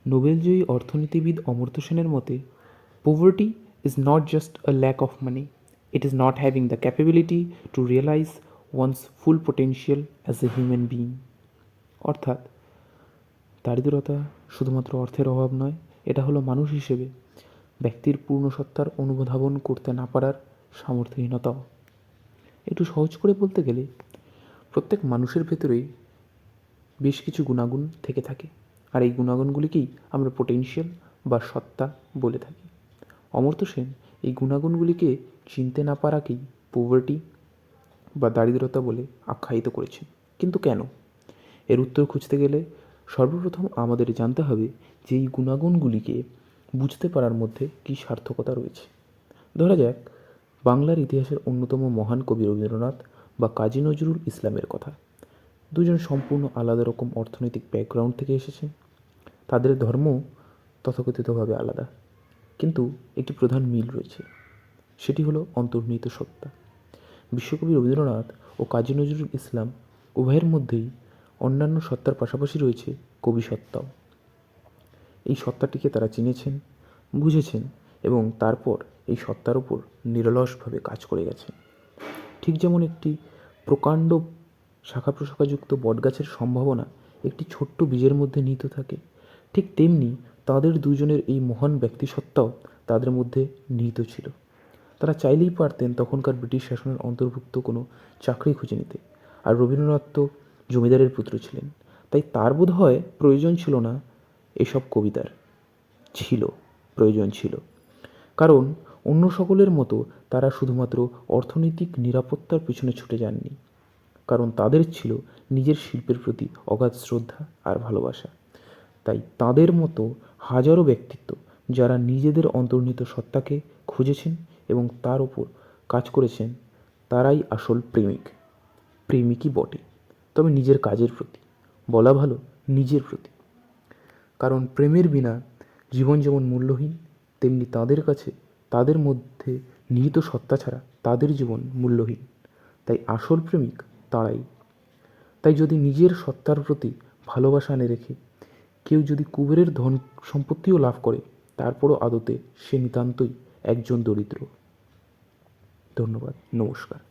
নোবেলজয়ী অর্থনীতিবিদ অমর্ত্য সেনের মতে, poverty is not just a lack of money, it is not having the capability to realize one's full potential as a human being. অর্থাৎ দারিদ্রতা শুধুমাত্র অর্থের অভাব নয়, এটা হলো মানুষ হিসেবে ব্যক্তির পূর্ণ সত্তার অনুধাবন করতে না পারার সামর্থ্যহীনতাও। একটু সহজ করে বলতে গেলে প্রত্যেক মানুষের ভেতরেই বেশ কিছু গুণাগুণ থেকে থাকে, আর এই গুণাগুণগুলিকেই আমরা পোটেনশিয়াল বা সত্তা বলে থাকি। অমর্ত্য সেন এই গুণাগুণগুলিকে চিনতে না পারাকেই পভার্টি বা দারিদ্রতা বলে আখ্যায়িত করেছেন। কিন্তু কেন? এর উত্তর খুঁজতে গেলে সর্বপ্রথম আমাদের জানতে হবে যে এই গুণাগুণগুলিকে বুঝতে পারার মধ্যে কী সার্থকতা রয়েছে। ধরা যাক বাংলার ইতিহাসের অন্যতম মহান কবি রবীন্দ্রনাথ বা কাজী নজরুল ইসলামের কথা। দুজন সম্পূর্ণ আলাদা রকম অর্থনৈতিক ব্যাকগ্রাউন্ড থেকে এসেছেন, তাদের ধর্ম তথাকথিতভাবে আলাদা, কিন্তু একটি প্রধান মিল রয়েছে, সেটি হলো অন্তর্নিহিত সত্তা। বিশ্বকবি রবীন্দ্রনাথ ও কাজী নজরুল ইসলাম উভয়ের মধ্যেই অন্যান্য সত্তার পাশাপাশি রয়েছে কবি সত্তাও। এই সত্তাটিকে তারা চিনেছেন, বুঝেছেন এবং তারপর এই সত্তার উপর নিরলসভাবে কাজ করে গেছেন। ঠিক যেমন একটি প্রকাণ্ড শাখা প্রশাখাযুক্ত বটগাছের সম্ভাবনা একটি ছোট্ট বীজের মধ্যে নিহিত থাকে, ঠিক তেমনি তাদের দুজনের এই মহান ব্যক্তিসত্তাও তাদের মধ্যে নিহিত ছিল। তারা চাইলেই পারতেন তখনকার ব্রিটিশ শাসনের অন্তর্ভুক্ত কোনো চাকরি খুঁজে নিতে, আর রবীন্দ্রনাথ তো জমিদারের পুত্র ছিলেন, তাই তার বোধ হয় প্রয়োজন ছিল না এসব কবিতার। প্রয়োজন ছিল, কারণ অন্য সকলের মতো তারা শুধুমাত্র অর্থনৈতিক নিরাপত্তার পিছনে ছুটে যাননি, কারণ তাদের ছিল নিজের শিল্পের প্রতি অগাধ শ্রদ্ধা আর ভালোবাসা। তাই তাদের মতো হাজারো ব্যক্তিত্ব যারা নিজেদের অন্তর্নিহিত সত্তাকে খুঁজেছেন এবং তার ওপর কাজ করেছেন, তারাই আসল প্রেমিকই বটে, তবে নিজের কাজের প্রতি, বলা ভালো নিজের প্রতি। কারণ প্রেমের বিনা জীবন যেমন মূল্যহীন, তেমনি তাদের কাছে তাদের মধ্যে নিহিত সত্তা ছাড়া তাদের জীবন মূল্যহীন। তাই আসল প্রেমিক তারাই। তাই যদি নিজের সত্তার প্রতি ভালোবাসা এনে রেখে কেউ যদি কুবেরের ধন সম্পত্তিও লাভ করে, তারপরও আদতে সে নিতান্তই একজন দরিদ্র। ধন্যবাদ, নমস্কার।